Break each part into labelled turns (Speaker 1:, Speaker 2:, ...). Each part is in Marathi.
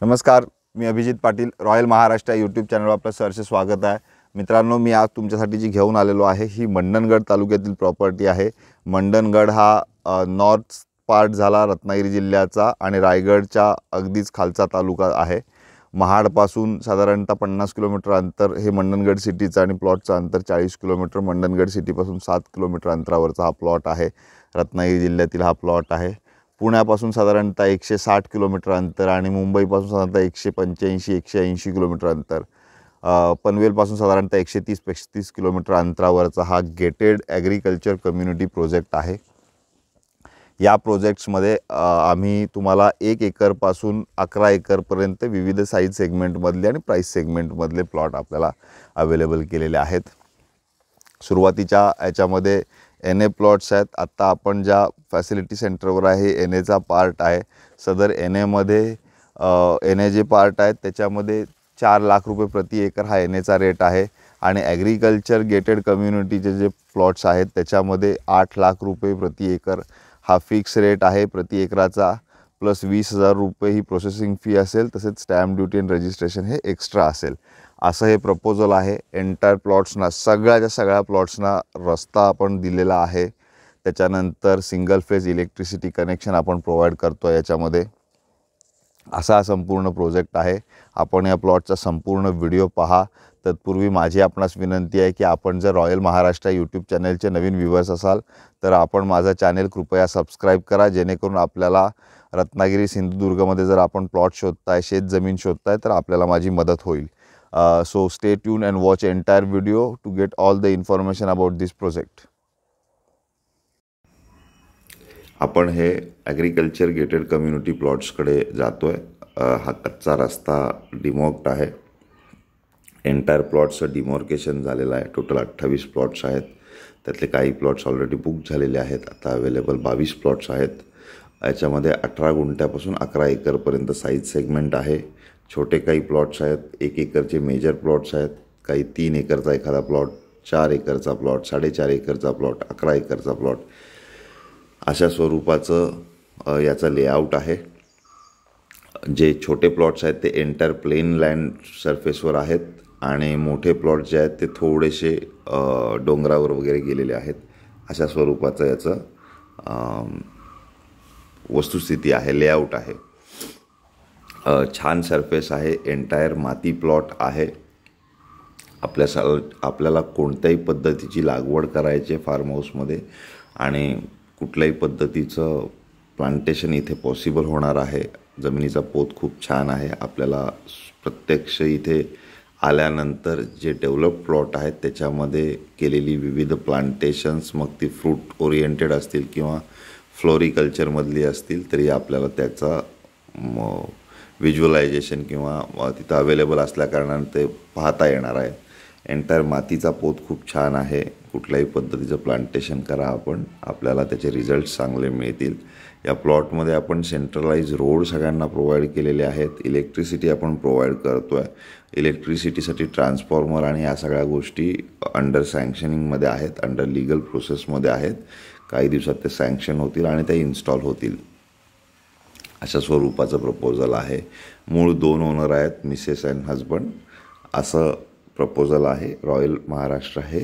Speaker 1: नमस्कार, मी अभिजित पाटील. रॉयल महाराष्ट्र यूट्यूब चॅनलवर आपलं सहर्ष स्वागत आहे. मित्रांनो, मी आज तुमच्यासाठी जी घेऊन आलेलो आहे ही मंडणगड तालुक्यातील प्रॉपर्टी आहे. मंडणगड हा नॉर्थ पार्ट झाला रत्नागिरी जिल्ह्याचा आणि रायगडच्या अगदीच खालचा तालुका आहे. महाडपासून साधारणतः 50 किलोमीटर अंतर हे मंडणगड सिटीचं आणि प्लॉटचं अंतर 40 किलोमीटर. मंडणगड सिटीपासून 7 किलोमीटर अंतरावरचा हा प्लॉट आहे. रत्नागिरी जिल्ह्यातील हा प्लॉट आहे. पुण्यापासून साधारणतः 160 किलोमीटर अंतर आणि मुंबईपासून साधारणतः 185-180 किलोमीटर अंतर. पनवेलपासून साधारणतः 130-135 किलोमीटर अंतरावरचा हा गेटेड ॲग्रिकल्चर कम्युनिटी प्रोजेक्ट आहे. या प्रोजेक्ट्समध्ये आम्ही तुम्हाला 1 एकरपासून 11 एकरपर्यंत विविध साईज सेगमेंटमधले आणि प्राईस सेगमेंटमधले प्लॉट आपल्याला अवेलेबल केलेले आहेत. सुरुवातीच्या याच्यामध्ये NA प्लॉट्स आहेत. आत्ता आपण ज्या फॅसिलिटी सेंटरवर आहे NAचा पार्ट आहे. सदर NAमध्ये NA जे पार्ट आहेत त्याच्यामध्ये 4 लाख रुपये प्रति एकर हा NAचा रेट आहे आणि ॲग्रिकल्चर गेटेड कम्युनिटीचे जे प्लॉट्स आहेत त्याच्यामध्ये 8 लाख रुपये प्रति एकर हा फिक्स रेट आहे प्रति एकराचा, प्लस 20,000 रुपये ही प्रोसेसिंग फी असेल. तसेच स्टॅम्प ड्युटी आणि रजिस्ट्रेशन हे एक्स्ट्रा असेल. असं हे प्रपोजल आहे. एंटायर प्लॉट्सना सगळ्या प्लॉट्सना रस्ता आपण दिलेला आहे. त्याच्यानंतर सिंगल फेज इलेक्ट्रिसिटी कनेक्शन आपण प्रोव्हाइड करतो आहे याच्यामध्ये. असा संपूर्ण प्रोजेक्ट आहे. आपण या प्लॉटचा संपूर्ण व्हिडिओ पहा. तत्पूर्वी माझी आपणास विनंती आहे की आपण जर रॉयल महाराष्ट्र यूट्यूब चॅनलचे नवीन व्ह्यूअर्स असाल तर आपण माझा चॅनल कृपया सबस्क्राईब करा, जेणेकरून आपल्याला रत्नागिरी सिंधुदुर्गमध्ये जर आपण प्लॉट शोधताय, शेत जमीन शोधताय तर आपल्याला माझी मदत होईल. So stay tuned and watch entire video to get all the information about this project. आपण हे ॲग्रिकल्चर गेटेड कम्युनिटी प्लॉट्सकडे जातो आहे. हा कच्चा रस्ता डिमॉक्ड आहे. एंटायर प्लॉट्सचं डिमॉर्केशन झालेलं आहे. टोटल 28 प्लॉट्स आहेत. त्यातले काही प्लॉट्स ऑलरेडी बुक झालेले आहेत. आता अवेलेबल 22 प्लॉट्स आहेत. याच्यामध्ये 18 गुंठ्यापासून 11 एकरपर्यंत साईज सेगमेंट आहे. छोटे काही प्लॉट्स आहेत. 1 एकरचे मेजर प्लॉट्स आहेत. काही 3 एकरचा एखादा प्लॉट, 4 एकरचा प्लॉट, 4.5 एकरचा प्लॉट, 11 एकरचा प्लॉट, अशा स्वरूपाचं याचा लेआउट आहे. जे छोटे प्लॉट्स आहेत ते एंटायर प्लेन लँड सरफेसवर आहेत आणि मोठे प्लॉट जे आहेत ते थोडेसे डोंगरावर वगैरे गेलेले आहेत. अशा स्वरूपाचं याचं वस्तुस्थिती आहे, लेआउट आहे. छान सरफेस आहे. एंटायर माती प्लॉट आहे. आपल्याला कोणत्याही पद्धतीची लागवड करायची फार्म हाऊसमध्ये आणि कुठल्याही पद्धतीचं प्लांटेशन इथे पॉसिबल होणार आहे. जमिनीचा पोत खूप छान आहे. आपल्याला प्रत्यक्ष इथे आल्यानंतर जे डेव्हलप प्लॉट आहेत त्याच्यामध्ये केलेली विविध प्लांटेशन्स, मग ती फ्रूट ओरिएंटेड असतील किंवा फ्लोरिकल्चरमधली असतील, तरी आपल्याला त्याचा व्हिज्युअलायझेशन किंवा तिथं अवेलेबल असल्याकारणाने ते पाहता येणार आहे. एंटायर मातीचा पोत खूप छान आहे. कुठल्याही पद्धतीचं प्लांटेशन करा आपण, आपल्याला त्याचे रिझल्ट्स चांगले मिळतील. या प्लॉटमध्ये आपण सेंट्रलाइज रोड सगळ्यांना प्रोव्हाइड केलेले आहेत. इलेक्ट्रिसिटी आपण प्रोव्हाइड करतो आहे. इलेक्ट्रिसिटीसाठी ट्रान्सफॉर्मर आणि या सगळ्या गोष्टी अंडर सँक्शनिंगमध्ये आहेत, अंडर लिगल प्रोसेसमध्ये आहेत. काही दिवसात ते सँक्शन होतील आणि ते इन्स्टॉल होतील. अशा स्वरूपाचं प्रपोजल आहे. मूळ 2 ओनर आहेत, मिसेस अँड हजबंड. असं प्रपोजल आहे. रॉयल महाराष्ट्र हे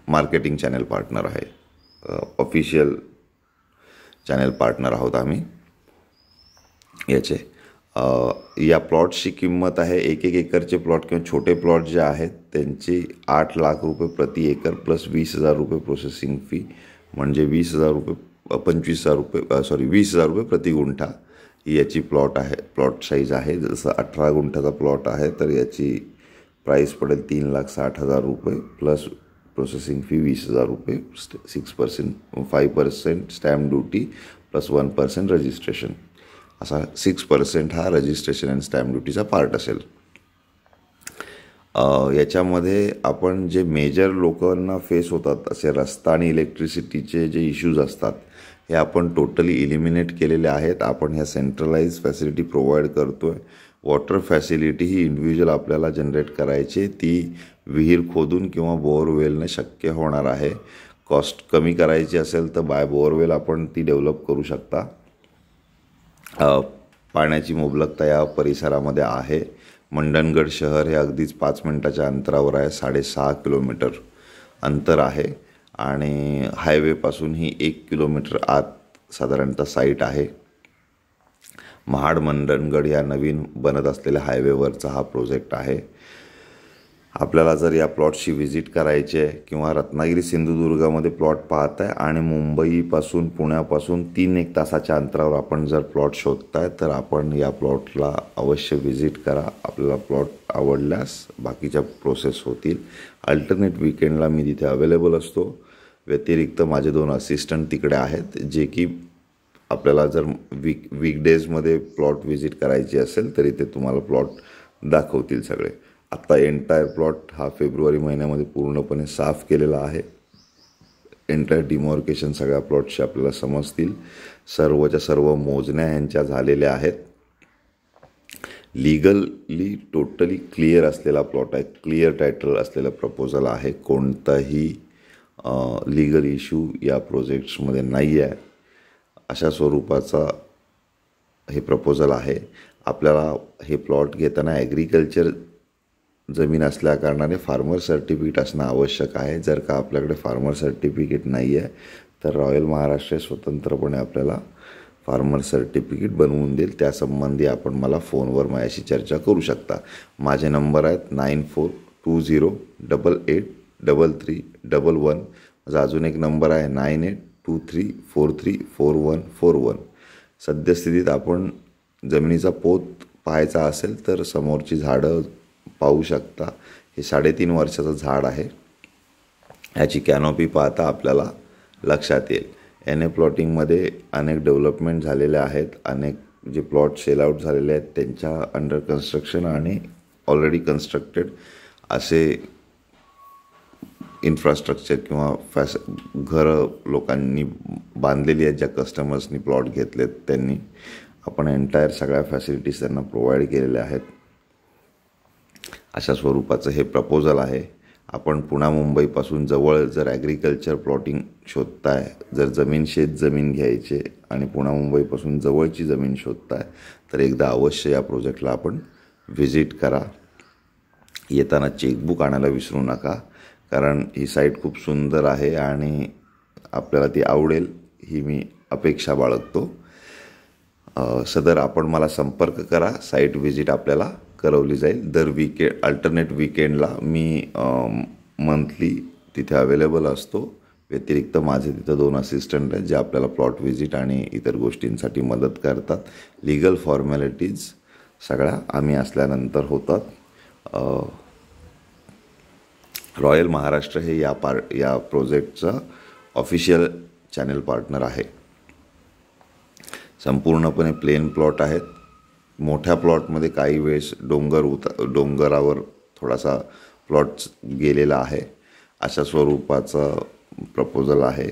Speaker 1: मार्केटिंग चॅनल पार्टनर आहे. ऑफिशियल चॅनल पार्टनर आहोत आम्ही याचे. या प्लॉट्सची किंमत आहे 1 एकरचे प्लॉट किंवा छोटे प्लॉट जे आहेत त्यांची 8 लाख रुपये प्रति एकर प्लस 20,000 रुपये प्रोसेसिंग फी, म्हणजे 20,000 रुपये 20,000 रुपये प्रति गुंठा ही याची प्लॉट आहे. प्लॉट साईज आहे. जसं 18 गुंठाचा प्लॉट आहे तर याची प्राईस पडेल 3,60,000 रुपये प्लस प्रोसेसिंग फी 20,000 रुपये, 6%, 5% स्टॅम्प ड्युटी प्लस 1% रजिस्ट्रेशन. असा 6% हा रजिस्ट्रेशन आणि स्टॅम्प ड्युटीचा पार्ट असेल. याच्यामध्ये आपण जे मेजर लोकांना फेस होतात असे रस्ता आणि इलेक्ट्रिसिटीचे जे इश्यूज असतात हे आपण टोटली इलिमिनेट केलेले आहेत. आपण ह्या सेंट्रलाइज फॅसिलिटी प्रोव्हाइड करतो आहे. वॉटर फॅसिलिटी ही इंडिव्हिज्युअल आपल्याला जनरेट करायची, ती विहीर खोदून किंवा बोअरवेलने शक्य होणार आहे. कॉस्ट कमी करायची असेल तर बाय बोअरवेल आपण ती डेव्हलप करू शकता. पाण्याची मुबलकता या परिसरामध्ये आहे. मंडणगड शहर हे अगदीच 5 मिनिटाच्या अंतरावर आहे. 6.5 किलोमीटर अंतर आहे आणि हायवेपासून ही 1 किलोमीटर आत साधारणतः साईट आहे. महाड मंडणगड या नवीन बनत असलेल्या हायवेवरचा हा प्रोजेक्ट आहे. आपल्याला जर या प्लॉटची व्हिजिट करायची आहे किंवा रत्नागिरी सिंधुदुर्गामध्ये प्लॉट पाहत आहे आणि मुंबईपासून पुण्यापासून 3-1 तासाच्या अंतरावर आपण जर प्लॉट शोधताय तर आपण या प्लॉटला अवश्य व्हिजिट करा. आपल्याला प्लॉट आवडल्यास बाकीच्या प्रोसेस होतील. अल्टरनेट वीकेंडला मी तिथे अवेलेबल असतो. व्यतिरिक्त माझे 2 असिस्टंट तिकडे आहेत जे की आपल्याला जर वीकडेजमध्ये प्लॉट व्हिजिट करायची असेल तरी ते तुम्हाला प्लॉट दाखवतील सगळे. आत्ता एंटायर प्लॉट हा फेब्रुवारी महिन्यामध्ये पूर्णपणे साफ केलेला आहे. एंटायर डिमॉर्केशन सगळ्या प्लॉटचे आपल्याला समजतील. सर्वच्या सर्व मोजण्या यांच्या झालेल्या आहेत. लीगली टोटली क्लिअर असलेला प्लॉट आहे. क्लिअर टायटल असलेलं प्रपोजल आहे. कोणताही लीगल इश्यू या प्रोजेक्ट्समध्ये नाही आहे. अशा स्वरूपाचा हे प्रपोजल आहे. आपल्याला हे प्लॉट घेताना ॲग्रिकल्चर जमीन असल्याकारणाने फार्मर सर्टिफिकेट असणं आवश्यक आहे. जर का आपल्याकडे फार्मर सर्टिफिकेट नाही आहे तर रॉयल महाराष्ट्र स्वतंत्रपणे आपल्याला फार्मर सर्टिफिकेट बनवून देईल. त्यासंबंधी आपण मला फोनवर माझ्याशी चर्चा करू शकता. माझे नंबर आहेत 9420883311. माझा अजून एक नंबर आहे 9823434141. सद्यस्थितीत आपण जमिनीचा पोत पाहायचा असेल तर समोरची झाडं पाहू शकता. हे 3.5 वर्षाचं झाड आहे. याची कॅनोपी पाहता आपल्याला लक्षात येईल. NA प्लॉटिंगमध्ये अनेक डेव्हलपमेंट झालेल्या आहेत. अनेक जे प्लॉट सेल आउट झालेले आहेत त्यांच्या अंडर कन्स्ट्रक्शन आणि ऑलरेडी कन्स्ट्रक्टेड असे इन्फ्रास्ट्रक्चर किंवा घरं लोकांनी बांधलेली आहेत. ज्या कस्टमर्सनी प्लॉट घेतलेत त्यांनी आपण एंटायर सगळ्या फॅसिलिटीज त्यांना प्रोव्हाइड केलेल्या आहेत. अशा स्वरूपाचं हे प्रपोजल आहे. आपण पुणा मुंबईपासून जवळ जर ॲग्रिकल्चर प्लॉटिंग शोधताय, जर शेत जमीन घ्यायचे आणि पुणा मुंबईपासून जवळची जमीन शोधताय तर एकदा अवश्य या प्रोजेक्टला आपण व्हिजिट करा. येताना चेकबुक आणायला विसरू नका, कारण ही साईट खूप सुंदर आहे आणि आपल्याला ती आवडेल ही मी अपेक्षा बाळगतो. सदर आपण मला संपर्क करा. साईट व्हिजिट आपल्याला करवली जाईल. दर अल्टरनेट वीकेंडला मी मंथली तिथे अवेलेबल असतो. व्यतिरिक्त माझे तिथं 2 असिस्टंट आहेत जे आपल्याला प्लॉट व्हिजिट आणि इतर गोष्टींसाठी मदत करतात. लीगल फॉर्मॅलिटीज सगळ्या आम्ही असल्यानंतर होतात. रॉयल महाराष्ट्र हे या प्रोजेक्टचं ऑफिशियल चॅनल पार्टनर आहे. संपूर्णपणे प्लेन प्लॉट आहेत. मोठ्या प्लॉटमध्ये काही वेळेस डोंगरावर थोडासा प्लॉट गेलेला आहे. अशा स्वरूपाचा प्रपोजल आहे.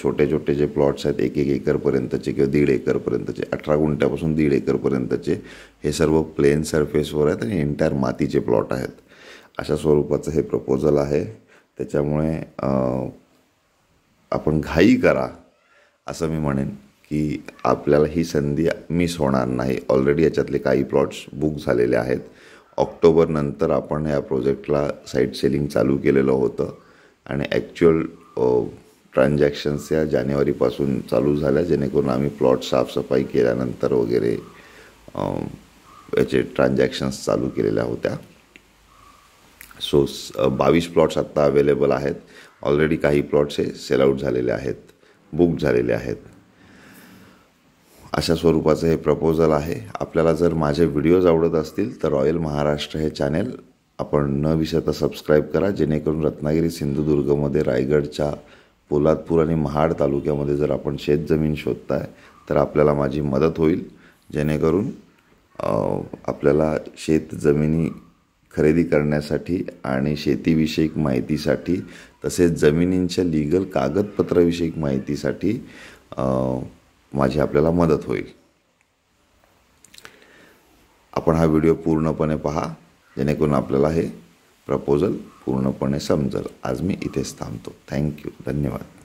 Speaker 1: छोटे छोटे जे प्लॉट्स आहेत 1-1 एकरपर्यंतचे किंवा 1.5 एकरपर्यंतचे, 18 गुंठ्यापासून 1.5 एकरपर्यंतचे हे सर्व प्लेन सरफेसवर आहेत आणि एंटायर मातीचे प्लॉट आहेत. अशा स्वरूपाचं हे प्रपोजल आहे. त्याच्यामुळे आपण घाई करा असं मी म्हणेन की आपल्याला ही संधी मिस होणार नाही. ऑलरेडी याच्यातले काही प्लॉट्स बुक झालेले आहेत. ऑक्टोबरनंतर आपण या प्रोजेक्टला साईट सेलिंग चालू केलेलं होतं आणि ॲक्च्युअल ट्रान्झॅक्शन्स या जानेवारीपासून चालू झाल्या, जेणेकरून आम्ही प्लॉट साफसफाई केल्यानंतर वगैरे याचे ट्रान्झॅक्शन्स चालू केलेल्या होत्या. सो 22 प्लॉट्स आत्ता अवेलेबल आहेत. ऑलरेडी काही प्लॉट्स हे सेल आउट झालेले आहेत, बुक झालेले आहेत. अशा स्वरूपाचं हे प्रपोजल आहे. आपल्याला जर माझे व्हिडिओज आवडत असतील तर रॉयल महाराष्ट्र हे चॅनेल आपण न विसरता सबस्क्राईब करा, जेणेकरून रत्नागिरी सिंधुदुर्गमध्ये रायगडच्या पोलादपूर आणि महाड तालुक्यामध्ये जर आपण शेतजमीन शोधताय तर आपल्याला माझी मदत होईल, जेणेकरून आपल्याला शेतजमिनी खरेदी करण्यासाठी आणि शेतीविषयक माहितीसाठी तसेच जमिनींच्या लीगल कागदपत्राविषयक माहितीसाठी माझी आपल्याला मदत होईल. आपण हा व्हिडिओ पूर्णपणे पहा, जेणेकरून आपल्याला हे प्रपोजल पूर्णपणे समजेल. आज मी इथेच थांबतो. थँक्यू. धन्यवाद.